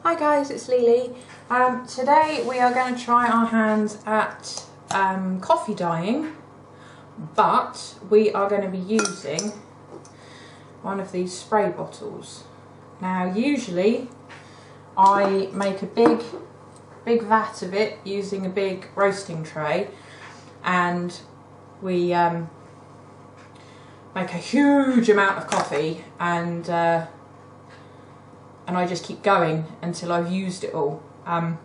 Hi guys, it's LeiLei. Today we are going to try our hands at coffee dyeing, but we are going to be using one of these spray bottles. Now usually I make a big vat of it using a big roasting tray, and we make a huge amount of coffee, and I just keep going until I've used it all. But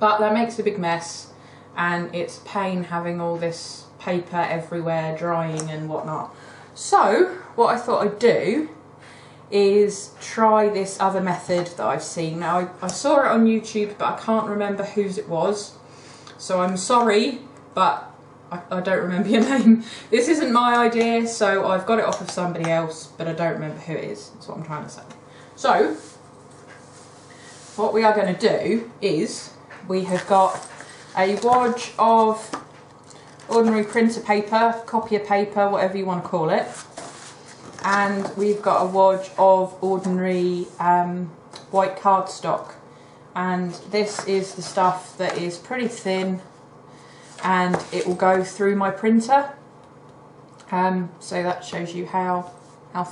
that makes a big mess, and it's a pain having all this paper everywhere drying and whatnot. So what I thought I'd do is try this other method that I've seen. Now I saw it on YouTube, but I can't remember whose it was, so I'm sorry, but I don't remember your name. This isn't my idea, so I've got it off of somebody else, but I don't remember who it is. That's what I'm trying to say. So what we are going to do is we have got a wad of ordinary printer paper, copier paper, whatever you want to call it, and we've got a wad of ordinary white cardstock, and this is the stuff that is pretty thin and it will go through my printer, so that shows you how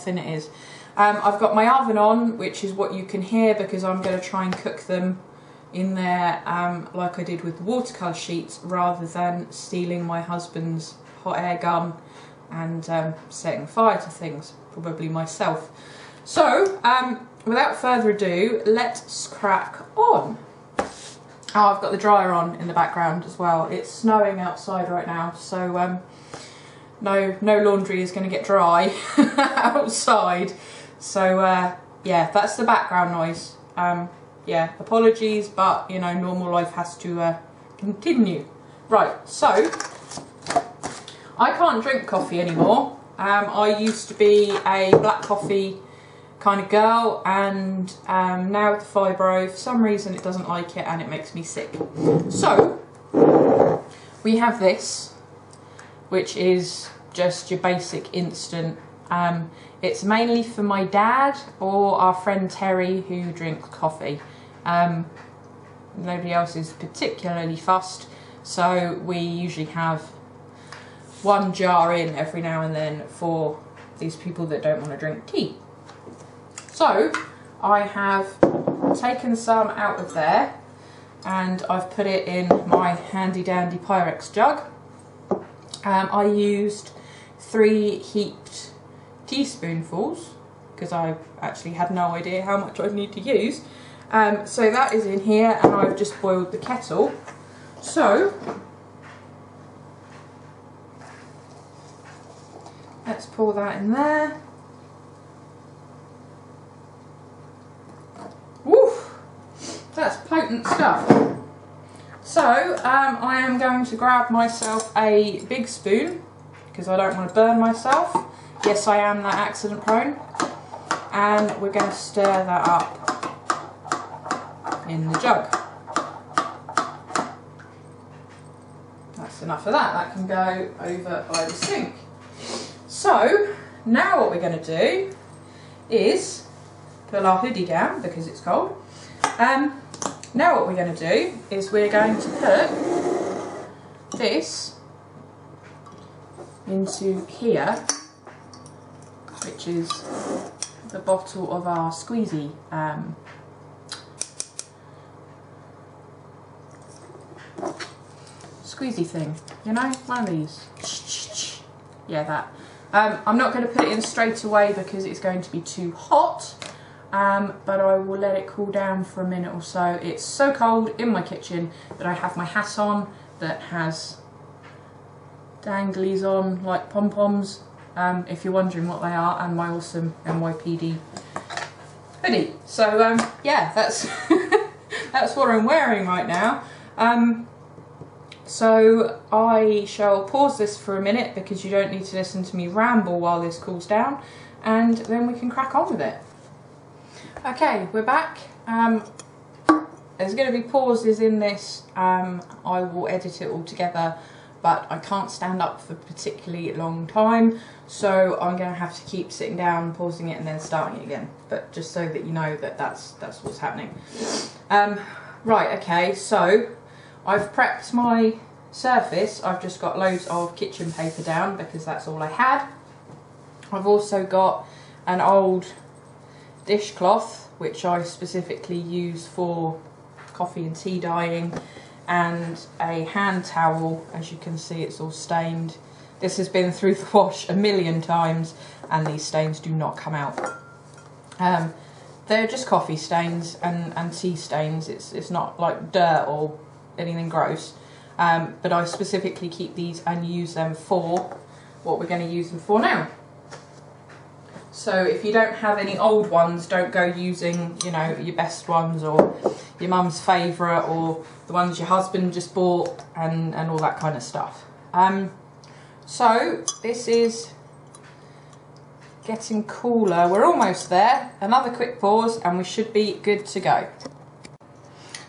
thin it is. I've got my oven on, which is what you can hear because I'm going to try and cook them in there like I did with the watercolour sheets, rather than stealing my husband's hot air gun and setting fire to things, probably myself. So without further ado, let's crack on. Oh, I've got the dryer on in the background as well. It's snowing outside right now, so no laundry is going to get dry outside. So yeah, that's the background noise. Yeah, apologies, but you know, normal life has to continue. Right, so I can't drink coffee anymore. I used to be a black coffee kind of girl, and now with the fibro, for some reason it doesn't like it and it makes me sick. So we have this, which is just your basic instant. It's mainly for my dad or our friend Terry, who drinks coffee. Nobody else is particularly fussed, so we usually have one jar in every now and then for these people that don't want to drink tea. So I have taken some out of there and I've put it in my handy dandy Pyrex jug. I used 3 heaped teaspoonfuls because I actually had no idea how much I'd need to use. So that is in here, and I've just boiled the kettle. So let's pour that in there. Woof! That's potent stuff. So I am going to grab myself a big spoon because I don't want to burn myself. Yes, I am that accident prone. And we're going to stir that up in the jug. That's enough of that. That can go over by the sink. So now what we're going to do is pull our hoodie down because it's cold. Now what we're going to do is we're going to put this into here, which is the bottle of our squeezy thing, you know, one of these. Yeah, that. I'm not going to put it in straight away because it's going to be too hot, but I will let it cool down for a minute or so. It's so cold in my kitchen that I have my hat on that has danglies on like pom-poms, if you're wondering what they are, and my awesome NYPD hoodie. So yeah, that's that's what I'm wearing right now. So I shall pause this for a minute because you don't need to listen to me ramble while this cools down, and then we can crack on with it. Okay, we're back. There's going to be pauses in this. I will edit it all together, but I can't stand up for a particularly long time, so I'm going to have to keep sitting down, pausing it and then starting it again, but just so that you know that that's what's happening. Right, okay, so I've prepped my surface. I've just got loads of kitchen paper down because that's all I had. I've also got an old dishcloth which I specifically use for coffee and tea dyeing, and a hand towel. As you can see, it's all stained. This has been through the wash a million times and these stains do not come out. They're just coffee stains and tea stains. It's not like dirt or anything gross, but I specifically keep these and use them for what we're going to use them for now. So if you don't have any old ones, don't go using, you know, your best ones or your mum's favourite or the ones your husband just bought and all that kind of stuff. So this is getting cooler. We're almost there. Another quick pause and we should be good to go.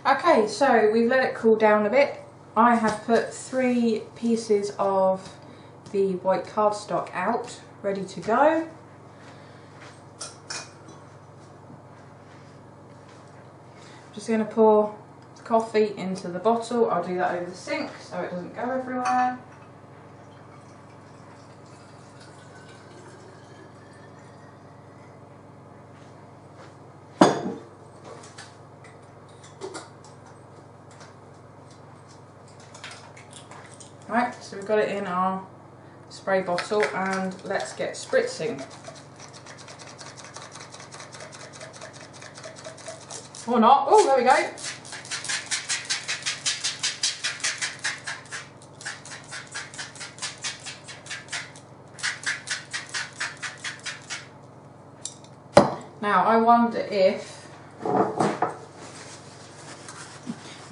Okay, so we've let it cool down a bit. I have put 3 pieces of the white cardstock out, ready to go. Just going to pour the coffee into the bottle. I'll do that over the sink so it doesn't go everywhere. Right, so we've got it in our spray bottle and let's get spritzing. Or not. Oh, there we go. Now, I wonder if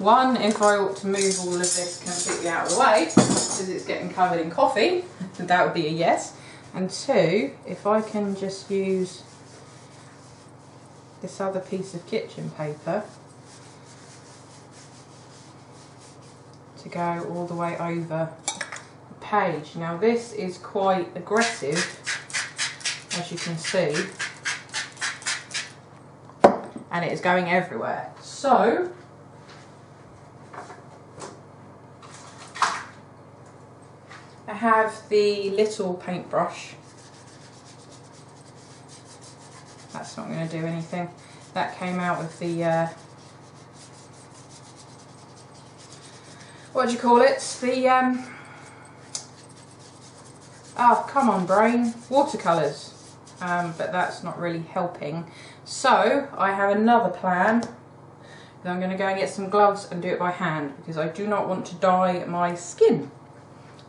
I ought to move all of this completely out of the way because it's getting covered in coffee. That would be a yes. And 2, if I can just use this other piece of kitchen paper to go all the way over the page. Now this is quite aggressive, as you can see, and it is going everywhere. So I have the little paintbrush. That's not going to do anything. That came out of the, what do you call it? The, oh, come on brain, watercolours. But that's not really helping. So I have another plan. I'm going to go and get some gloves and do it by hand because I do not want to dye my skin.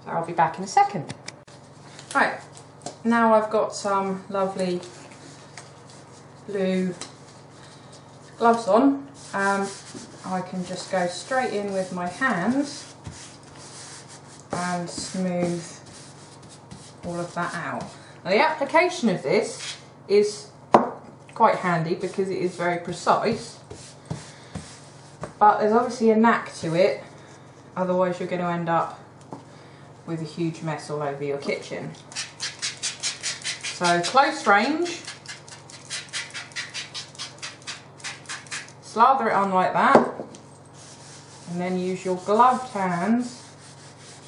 So I'll be back in a second. Right, now I've got some lovely blue gloves on. I can just go straight in with my hands and smooth all of that out. Now the application of this is quite handy because it is very precise, but there's obviously a knack to it, otherwise you're going to end up with a huge mess all over your kitchen. So close range, slather it on like that, and then use your gloved hands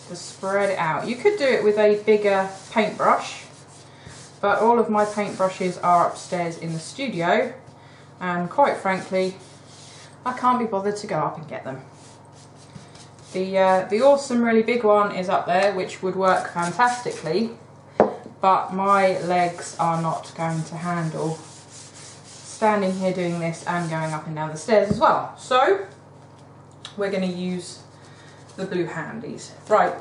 to spread it out. You could do it with a bigger paintbrush, but all of my paintbrushes are upstairs in the studio, and quite frankly, I can't be bothered to go up and get them. The awesome really big one is up there, which would work fantastically, but my legs are not going to handle standing here doing this and going up and down the stairs as well. So we're going to use the blue handies. Right,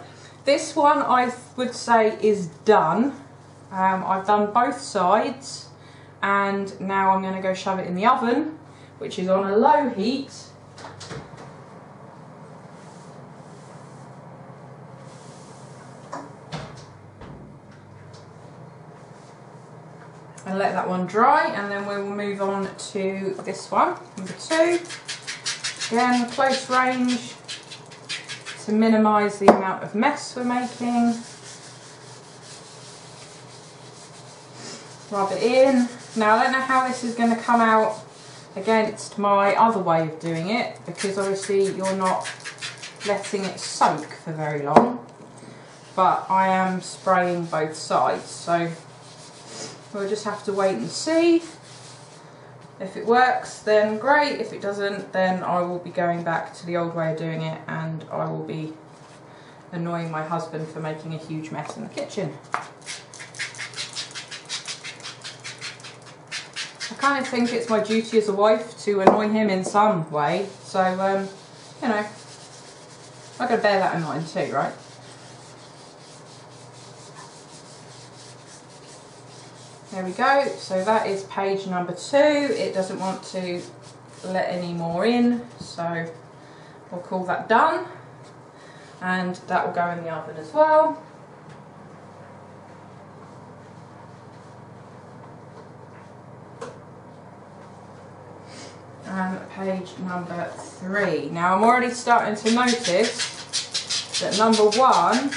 this one I would say is done. I've done both sides and now I'm going to go shove it in the oven, which is on a low heat. And let that one dry, and then we will move on to this one, number 2. Again, close range, to minimise the amount of mess we're making. Rub it in. Now I don't know how this is going to come out against my other way of doing it, because obviously you're not letting it soak for very long, but I am spraying both sides, so we'll just have to wait and see. If it works, then great. If it doesn't, then I will be going back to the old way of doing it, and I will be annoying my husband for making a huge mess in the kitchen. I kind of think it's my duty as a wife to annoy him in some way, so you know, I've got to bear that in mind too, right? There we go, so that is page number 2. It doesn't want to let any more in, so we'll call that done. And that will go in the oven as well. And page number 3. Now I'm already starting to notice that number 1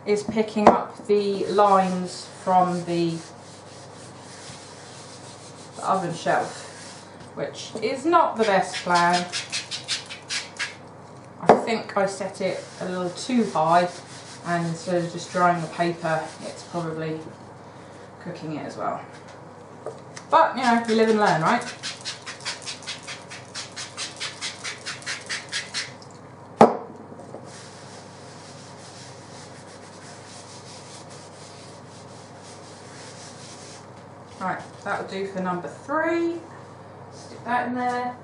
is picking up the lines from the oven shelf, which is not the best plan. I think I set it a little too high, and instead of just drying the paper, it's probably cooking it as well. But you know, you live and learn, right? Right, that'll do for number 3. Stick that in there.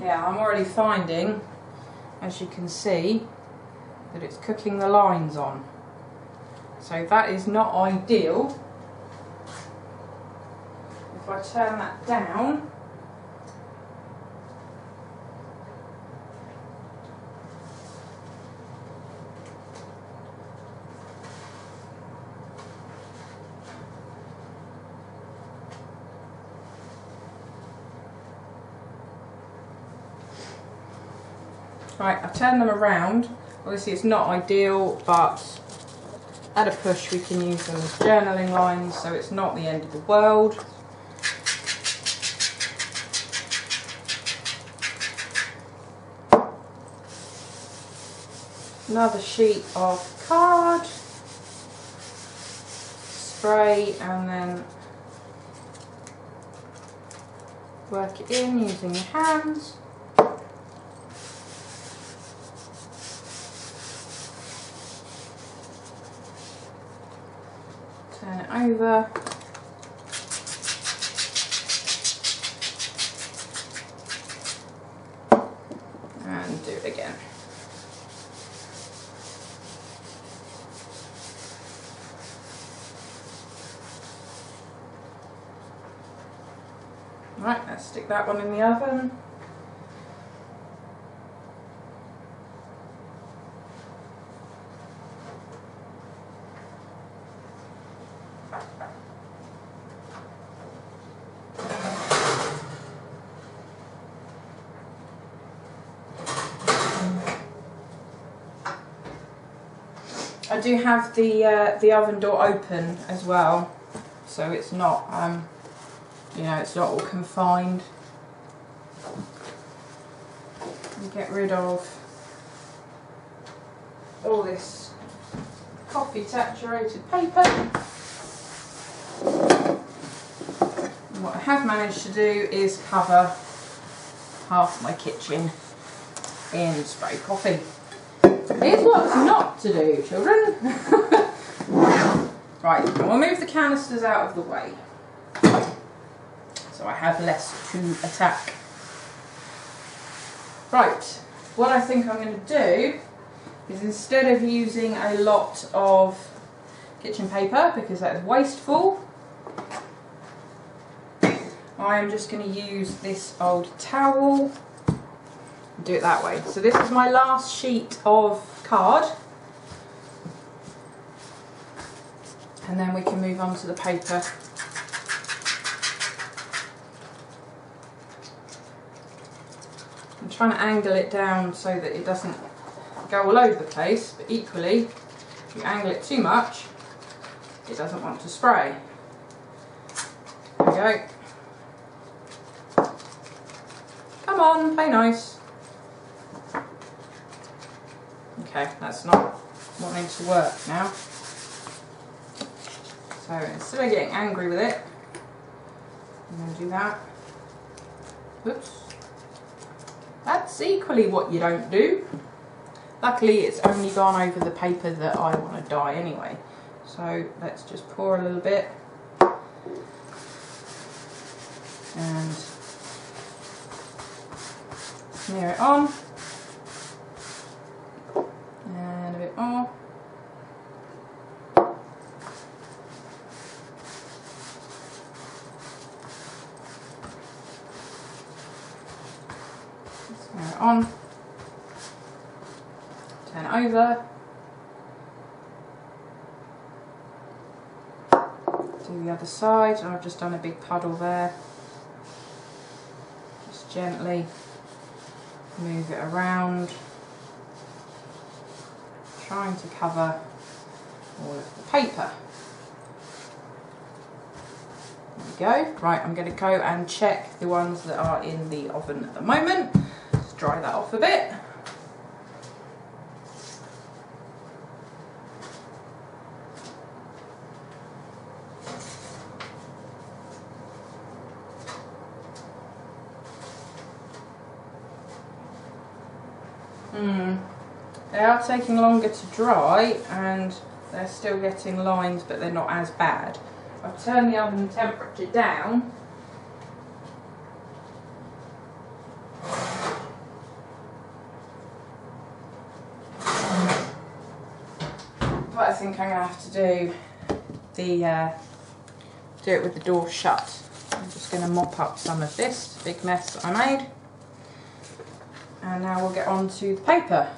Yeah, I'm already finding, as you can see, that it's cooking the lines on. So that is not ideal. If I turn that down, right, I've turned them around. Obviously it's not ideal, but at a push we can use them as journaling lines, so it's not the end of the world. Another sheet of card. Spray and then work it in using your hands. Turn it over. And do it again. Right, let's stick that one in the oven. I do have the oven door open as well, so it's not you know, it's not all confined. And get rid of all this coffee saturated paper. And what I have managed to do is cover half my kitchen in spray coffee. Here's what's not to do, children. Right, we'll move the canisters out of the way, so I have less to attack. Right, what I think I'm going to do is, instead of using a lot of kitchen paper, because that is wasteful, I am just going to use this old towel and do it that way. So this is my last sheet of card, and then we can move on to the paper. trying to angle it down so that it doesn't go all over the place, but equally, if you angle it too much, it doesn't want to spray. There we go. Come on, play nice. Okay, that's not wanting to work now. So instead of getting angry with it, I'm going to do that. Oops. That's equally what you don't do. Luckily it's only gone over the paper that I want to dye anyway. So let's just pour a little bit. And smear it on. And a bit more. Smear it on. Turn it over. Do the other side. I've just done a big puddle there. Just gently move it around, trying to cover all of the paper. There we go. Right, I'm going to go and check the ones that are in the oven at the moment. Just dry that off a bit. They are taking longer to dry and they're still getting lines, but they're not as bad. I've turned the oven temperature down. But I think I'm going to have to do it with the door shut. I'm just going to mop up some of this big mess that I made. And now we'll get on to the paper.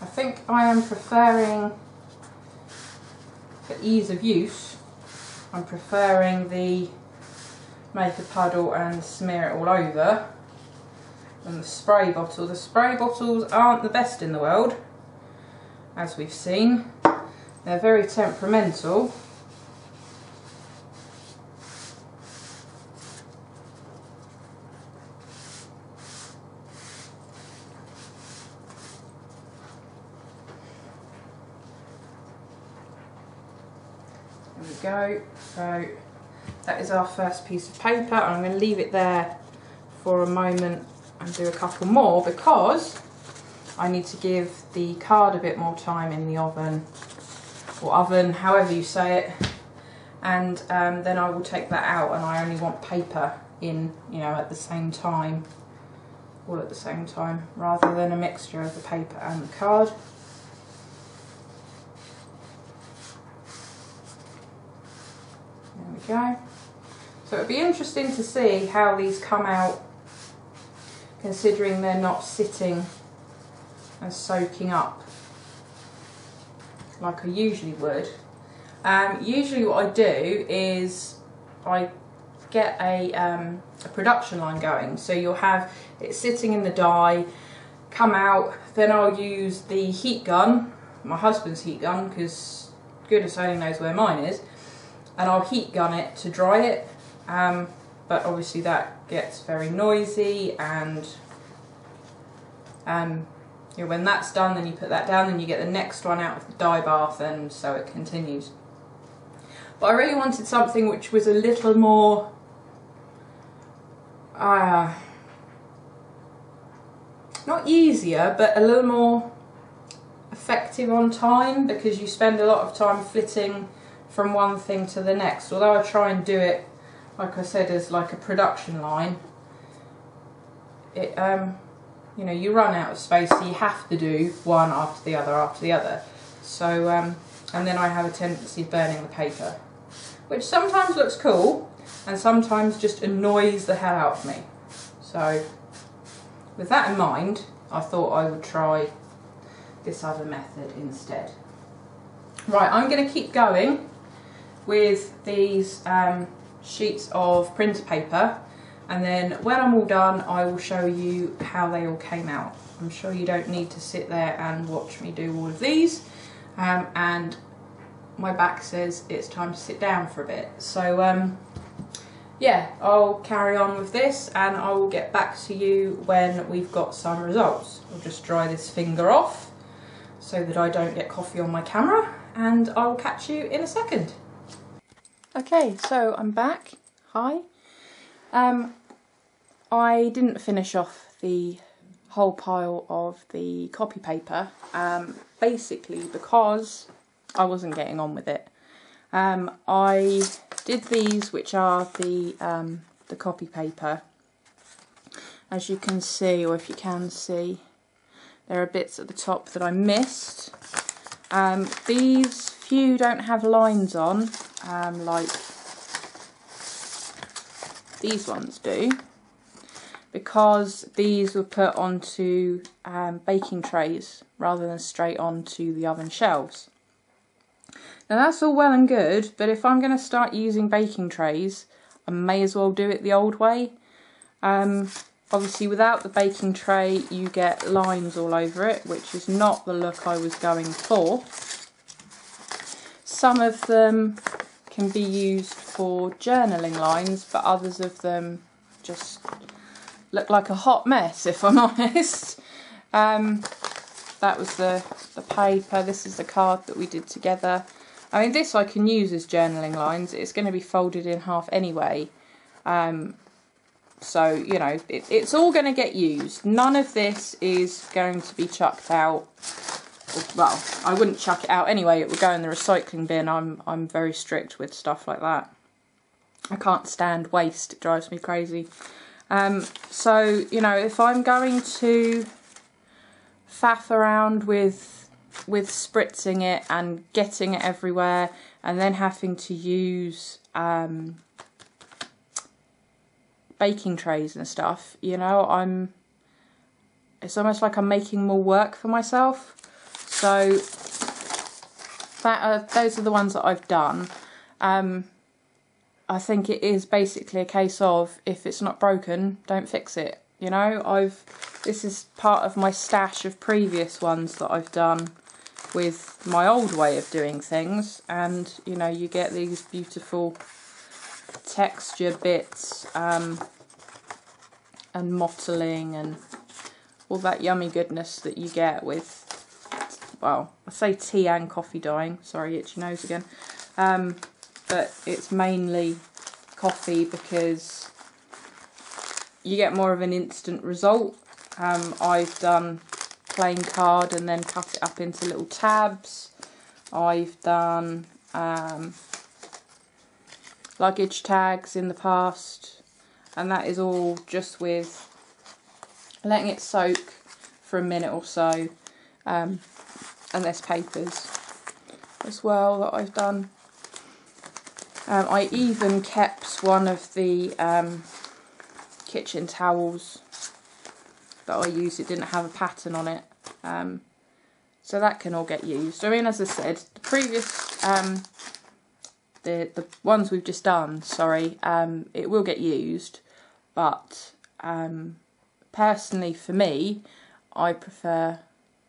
I think I am preferring, for ease of use, I'm preferring the make a puddle and smear it all over than the spray bottle. The spray bottles aren't the best in the world, as we've seen. They're very temperamental. There we go. So that is our first piece of paper. I'm going to leave it there for a moment and do a couple more because I need to give the card a bit more time in the oven, or oven, however you say it, and then I will take that out, and I only want paper in, you know, at the same time, all at the same time, rather than a mixture of the paper and the card. There we go. So it'll be interesting to see how these come out, considering they're not sitting and soaking up like I usually would. Usually what I do is I get a production line going, so you'll have it sitting in the dye, come out, then I'll use the heat gun, my husband's heat gun, because goodness only knows where mine is, and I'll heat gun it to dry it, but obviously that gets very noisy, and you know, when that's done, then you put that down, then you get the next one out of the dye bath, and so it continues. But I really wanted something which was a little more not easier, but a little more effective on time, because you spend a lot of time flitting from one thing to the next. Although I try and do it, like I said, as like a production line, it you know, you run out of space, so you have to do one after the other after the other. So and then I have a tendency of burning the paper, which sometimes looks cool and sometimes just annoys the hell out of me. So with that in mind, I thought I would try this other method instead. Right, I'm going to keep going with these sheets of printer paper, and then when I'm all done I will show you how they all came out. I'm sure you don't need to sit there and watch me do all of these, and my back says it's time to sit down for a bit. So yeah, I'll carry on with this and I will get back to you when we've got some results. I'll just dry this finger off so that I don't get coffee on my camera, and I will catch you in a second. Okay, so I'm back. Hi. I didn't finish off the whole pile of the copy paper, basically because I wasn't getting on with it. I did these, which are the copy paper. As you can see, or if you can see, there are bits at the top that I missed. These few don't have lines on, like these ones do, because these were put onto baking trays rather than straight onto the oven shelves. Now that's all well and good, but if I'm going to start using baking trays, I may as well do it the old way. Obviously without the baking tray you get lines all over it, which is not the look I was going for. Some of them can be used for journaling lines, but others of them just look like a hot mess, if I'm honest. That was the paper. This is the card that we did together. I mean, this I can use as journaling lines. It's going to be folded in half anyway. So, you know, it's all going to get used. None of this is going to be chucked out. Well, I wouldn't chuck it out anyway. It would go in the recycling bin. I'm very strict with stuff like that. I can't stand waste. It drives me crazy. So, you know, if I'm going to faff around with spritzing it and getting it everywhere and then having to use baking trays and stuff, you know, it's almost like I'm making more work for myself. So those are the ones that I've done. I think it is basically a case of, if it's not broken, don't fix it. You know, this is part of my stash of previous ones that I've done with my old way of doing things, and you know, you get these beautiful texture bits and mottling and all that yummy goodness that you get with, well, I say tea and coffee dyeing, sorry, itchy nose again, but it's mainly coffee because you get more of an instant result. I've done plain card and then cut it up into little tabs. I've done luggage tags in the past, and that is all just with letting it soak for a minute or so. And there's papers as well that I've done. I even kept one of the kitchen towels that I used. It didn't have a pattern on it, so that can all get used. I mean, as I said, the previous the ones we've just done, sorry, it will get used, but personally for me, I prefer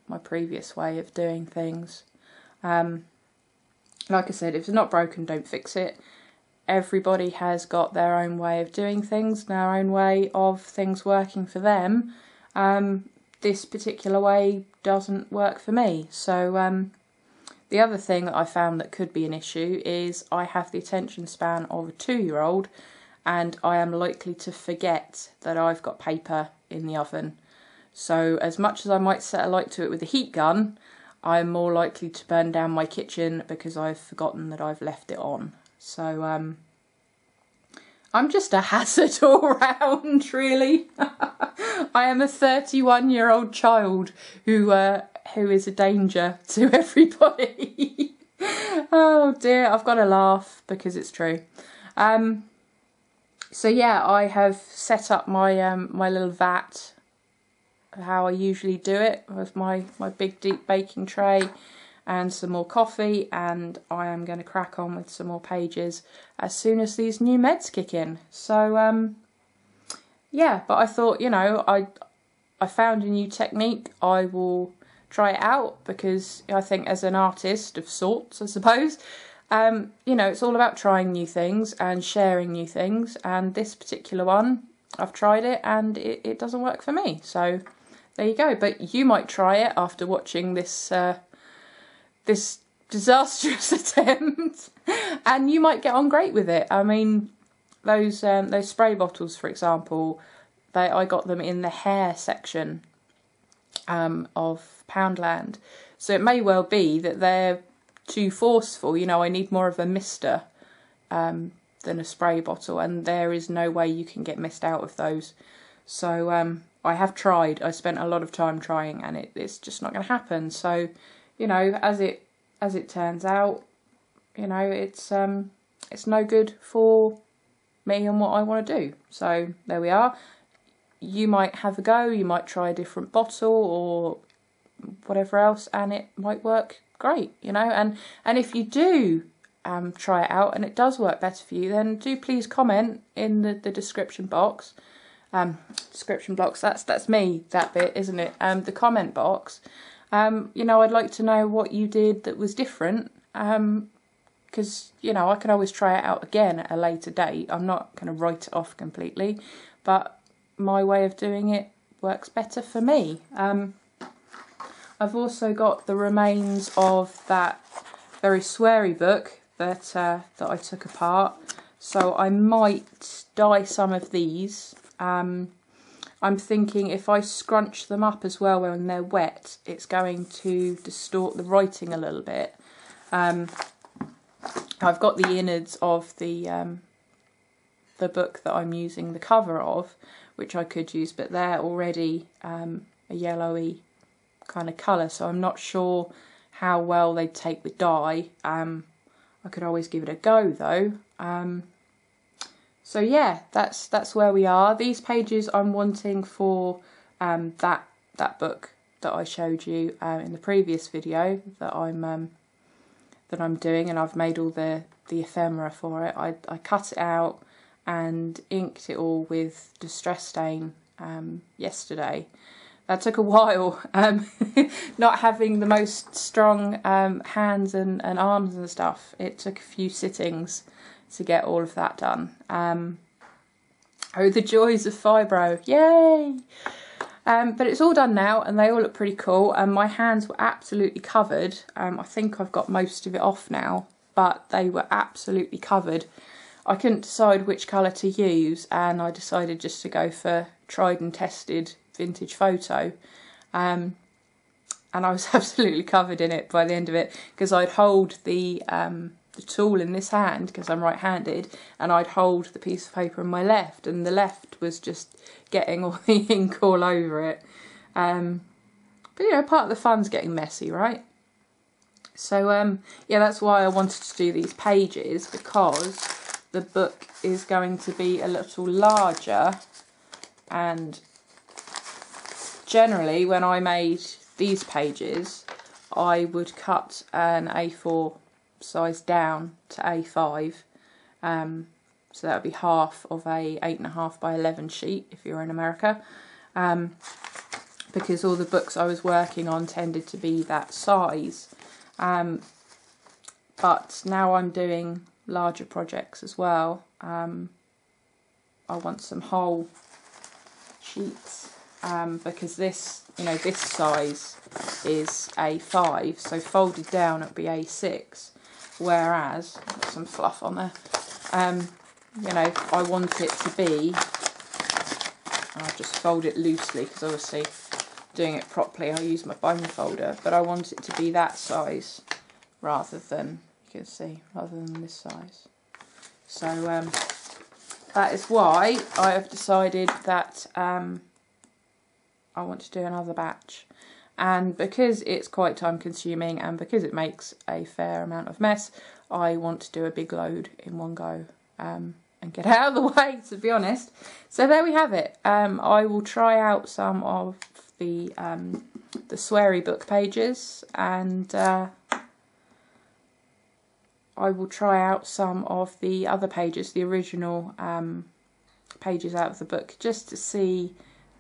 my previous way of doing things. Like I said, if it's not broken, don't fix it. Everybody has got their own way of doing things, their own way of things working for them. This particular way doesn't work for me. So the other thing that I found that could be an issue is I have the attention span of a 2-year-old, and I am likely to forget that I've got paper in the oven. So as much as I might set a light to it with a heat gun, I'm more likely to burn down my kitchen because I've forgotten that I've left it on. So I'm just a hazard all round, really. I am a 31-year-old child who is a danger to everybody. Oh dear, I've got to laugh because it's true. So yeah, I have set up my my little vat, how I usually do it, with my big deep baking tray. and some more coffee, and I am going to crack on with some more pages as soon as these new meds kick in. So yeah, but I thought, you know, I found a new technique. I will try it out, because I think as an artist of sorts, I suppose, you know, it's all about trying new things and sharing new things, and this particular one, I've tried it and it doesn't work for me. So there you go. But you might try it after watching this this disastrous attempt, and you might get on great with it. I mean, those spray bottles, for example, I got them in the hair section of Poundland, so it may well be that they're too forceful. You know, I need more of a mister than a spray bottle, and there is no way you can get mist out of those. So I have tried. I spent a lot of time trying, and it's just not going to happen. So, you know, as it turns out, you know, it's no good for me and what I want to do. So there we are. You might have a go. You might try a different bottle or whatever else, and it might work great. You know, and if you do try it out and it does work better for you, then do please comment in the description box. Description box, that's me, that bit, isn't it? The comment box. You know, I'd like to know what you did that was different, because, you know, I can always try it out again at a later date. I'm not going to write it off completely, but my way of doing it works better for me. I've also got the remains of that very sweary book that I took apart, so I might dye some of these. I'm thinking if I scrunch them up as well when they're wet, it's going to distort the writing a little bit. I've got the innards of the book that I'm using the cover of, which I could use, but they're already a yellowy kind of colour, so I'm not sure how well they'd take the dye. I could always give it a go though. So yeah, that's where we are. These pages I'm wanting for that book that I showed you in the previous video that I'm doing, and I've made all the ephemera for it. I cut it out and inked it all with distress stain yesterday. That took a while, not having the most strong hands and arms and stuff. It took a few sittings to get all of that done. Oh, the joys of fibro, yay! But it's all done now, and they all look pretty cool, and my hands were absolutely covered. I think I've got most of it off now, but they were absolutely covered. I couldn't decide which colour to use, and I decided just to go for tried and tested vintage photo. And I was absolutely covered in it by the end of it, because I'd hold the tool in this hand, because I'm right-handed, and I'd hold the piece of paper in my left, and the left was just getting all the ink all over it. But you know, part of the fun's getting messy, right? So yeah, that's why I wanted to do these pages, because the book is going to be a little larger, and generally when I made these pages I would cut an A4 size down to A5, so that would be half of a 8.5 by 11 sheet if you're in America, because all the books I was working on tended to be that size, but now I'm doing larger projects as well. I want some whole sheets, because this, you know, this size is A5, so folded down it'll be A6, whereas, got some fluff on there, you know, I want it to be, I'll just fold it loosely because obviously doing it properly I'll use my bone folder, but I want it to be that size rather than, you can see, rather than this size. So that is why I have decided that I want to do another batch, and because it's quite time consuming and because it makes a fair amount of mess, I want to do a big load in one go and get out of the way, to be honest. So there we have it. I will try out some of the sweary book pages, and I will try out some of the other pages, the original pages out of the book, just to see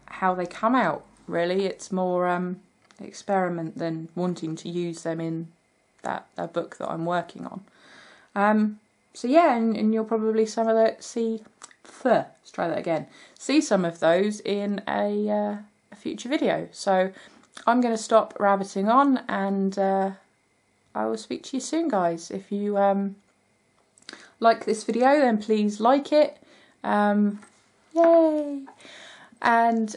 how they come out. Really, it's more experiment than wanting to use them in a book that I'm working on. So yeah, and you'll probably see some of those in a future video. So I'm going to stop rabbiting on, and I will speak to you soon, guys. If you like this video, then please like it. Yay! And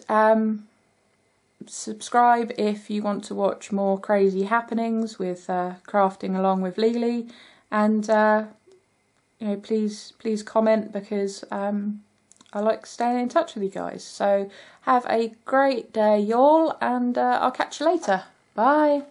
subscribe if you want to watch more crazy happenings with crafting along with LeiLei. And you know, please comment, because I like staying in touch with you guys. So have a great day, y'all, and I'll catch you later. Bye.